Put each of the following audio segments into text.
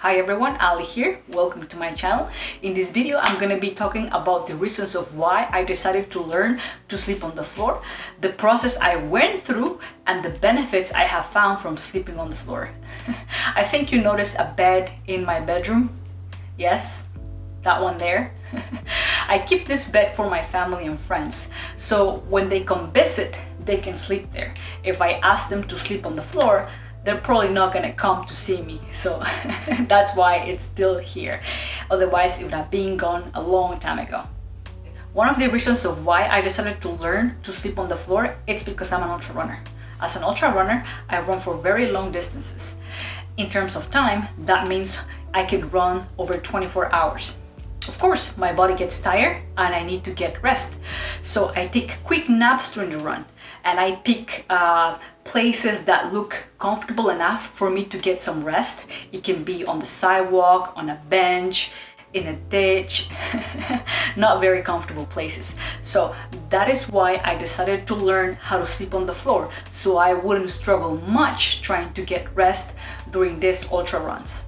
Hi everyone, Ali here. Welcome to my channel. In this video, I'm going to be talking about the reasons of why I decided to learn to sleep on the floor, the process I went through, and the benefits I have found from sleeping on the floor. I think you noticed a bed in my bedroom. Yes, that one there. I keep this bed for my family and friends, so when they come visit, they can sleep there. If I ask them to sleep on the floor, they're probably not gonna come to see me, so that's why it's still here. Otherwise, it would have been gone a long time ago. One of the reasons of why I decided to learn to sleep on the floor, it's because I'm an ultra runner. As an ultra runner, I run for very long distances. In terms of time, that means I can run over 24 hours. Of course, my body gets tired and I need to get rest. So I take quick naps during the run and I pick places that look comfortable enough for me to get some rest. It can be on the sidewalk, on a bench, in a ditch, not very comfortable places. So that is why I decided to learn how to sleep on the floor so I wouldn't struggle much trying to get rest during these ultra runs.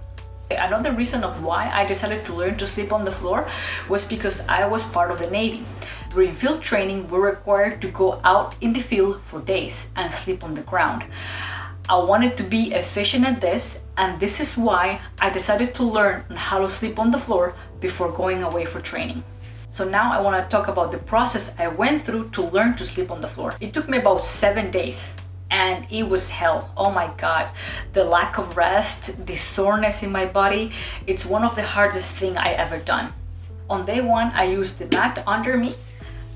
Another reason of why I decided to learn to sleep on the floor was because I was part of the Navy. During field training, we're required to go out in the field for days and sleep on the ground. I wanted to be efficient at this, and this is why I decided to learn how to sleep on the floor before going away for training. So now I want to talk about the process I went through to learn to sleep on the floor. It took me about 7 days. And it was hell. Oh my God, the lack of rest, the soreness in my body, it's one of the hardest things I ever done. On day one, I used the mat under me.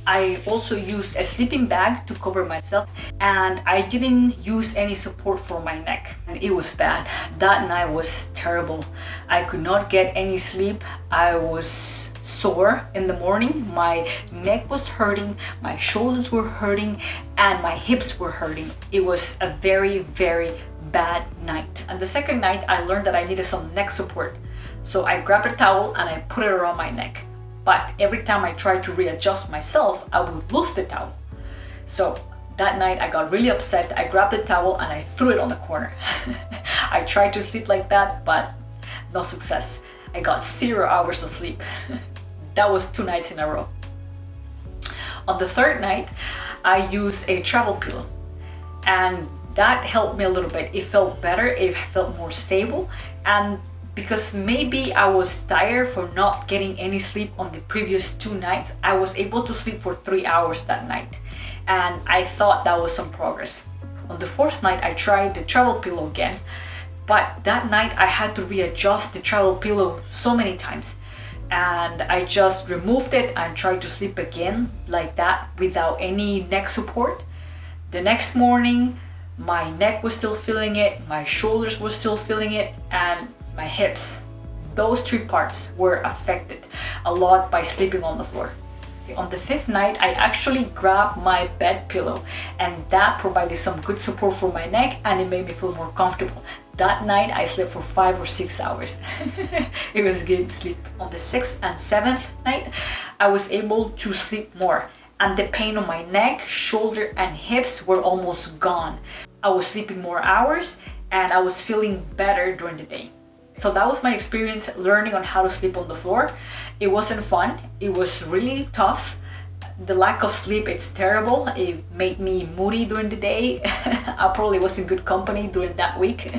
I also used a sleeping bag to cover myself, and I didn't use any support for my neck. And it was bad. That night was terrible. I could not get any sleep. I was sore in the morning. My neck was hurting, my shoulders were hurting, and my hips were hurting. It was a very, very bad night. And the second night, I learned that I needed some neck support. So I grabbed a towel and I put it around my neck. But every time I tried to readjust myself, I would lose the towel. So that night I got really upset. I grabbed the towel and I threw it on the corner. I tried to sleep like that, but no success. I got 0 hours of sleep. That was 2 nights in a row. On the third night, I used a travel pillow, and that helped me a little bit. It felt better, it felt more stable, and because maybe I was tired for not getting any sleep on the previous 2 nights, I was able to sleep for 3 hours that night, and I thought that was some progress. On the fourth night, I tried the travel pillow again, but that night I had to readjust the travel pillow so many times, and I just removed it and tried to sleep again like that without any neck support. The next morning, my neck was still feeling it, my shoulders were still feeling it, and my hips. Those 3 parts were affected a lot by sleeping on the floor. On the 5th night, I actually grabbed my bed pillow, and that provided some good support for my neck, and it made me feel more comfortable. That night, I slept for 5 or 6 hours. It was good sleep. On the 6th and 7th night, I was able to sleep more, and the pain on my neck, shoulder, and hips were almost gone. I was sleeping more hours, and I was feeling better during the day. So that was my experience learning on how to sleep on the floor. It wasn't fun. It was really tough. The lack of sleep, it's terrible. It made me moody during the day. I probably was in good company during that week.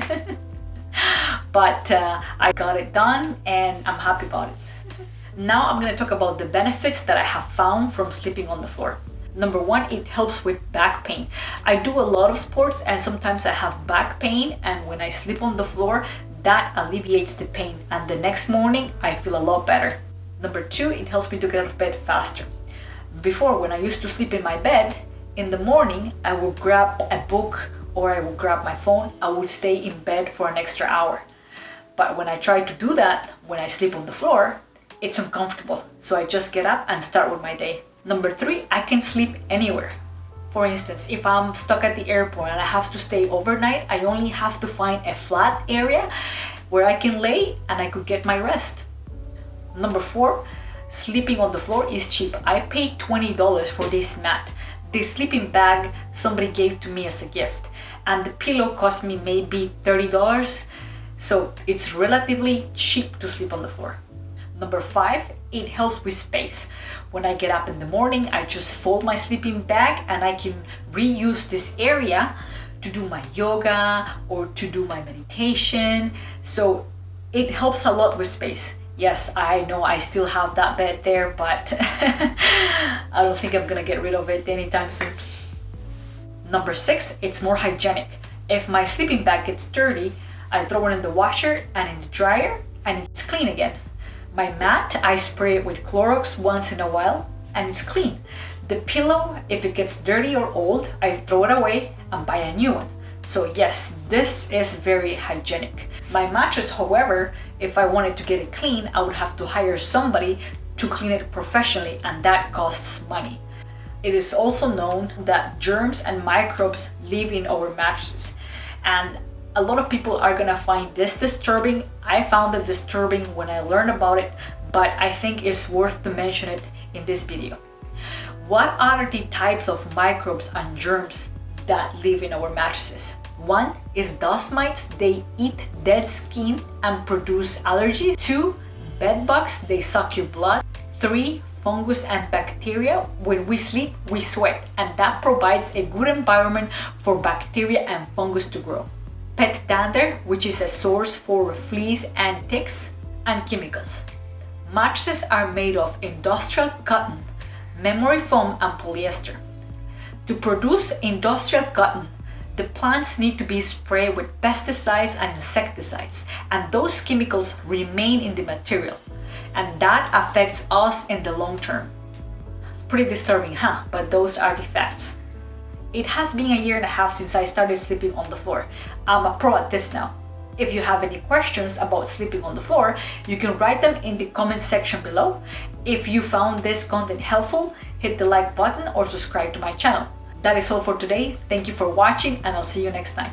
But I got it done and I'm happy about it. Now I'm going to talk about the benefits that I have found from sleeping on the floor. Number 1, it helps with back pain. I do a lot of sports and sometimes I have back pain, and when I sleep on the floor, that alleviates the pain, and the next morning I feel a lot better. Number 2, it helps me to get out of bed faster. Before, when I used to sleep in my bed, in the morning I would grab a book or I would grab my phone. I would stay in bed for an extra hour. But when I try to do that, when I sleep on the floor, it's uncomfortable. So I just get up and start with my day. Number 3, I can sleep anywhere. For instance, if I'm stuck at the airport and I have to stay overnight, I only have to find a flat area where I can lay and I could get my rest. Number 4, sleeping on the floor is cheap. I paid $20 for this mat. This sleeping bag somebody gave to me as a gift, and the pillow cost me maybe $30. so it's relatively cheap to sleep on the floor. Number 5, it helps with space. When I get up in the morning, I just fold my sleeping bag and I can reuse this area to do my yoga or to do my meditation. So it helps a lot with space. Yes, I know I still have that bed there, but I don't think I'm gonna get rid of it anytime soon. Number 6, it's more hygienic. If my sleeping bag gets dirty, I throw it in the washer and in the dryer and it's clean again. My mat, I spray it with Clorox once in a while and it's clean. The pillow, if it gets dirty or old, I throw it away and buy a new one. So yes, this is very hygienic. My mattress, however, if I wanted to get it clean, I would have to hire somebody to clean it professionally, and that costs money. It is also known that germs and microbes live in our mattresses, and a lot of people are gonna find this disturbing. I found it disturbing when I learned about it, but I think it's worth to mention it in this video. What are the types of microbes and germs that live in our mattresses? 1 is dust mites. They eat dead skin and produce allergies. 2, bed bugs. They suck your blood. 3, fungus and bacteria. When we sleep, we sweat, and that provides a good environment for bacteria and fungus to grow. Pet dander, which is a source for fleas and ticks, and chemicals. Mattresses are made of industrial cotton, memory foam, and polyester. To produce industrial cotton, the plants need to be sprayed with pesticides and insecticides, and those chemicals remain in the material, and that affects us in the long term. It's pretty disturbing, huh? But those are the facts. It has been a year and a half since I started sleeping on the floor. I'm a pro at this now. If you have any questions about sleeping on the floor, you can write them in the comment section below. If you found this content helpful, hit the like button or subscribe to my channel. That is all for today. Thank you for watching, and I'll see you next time.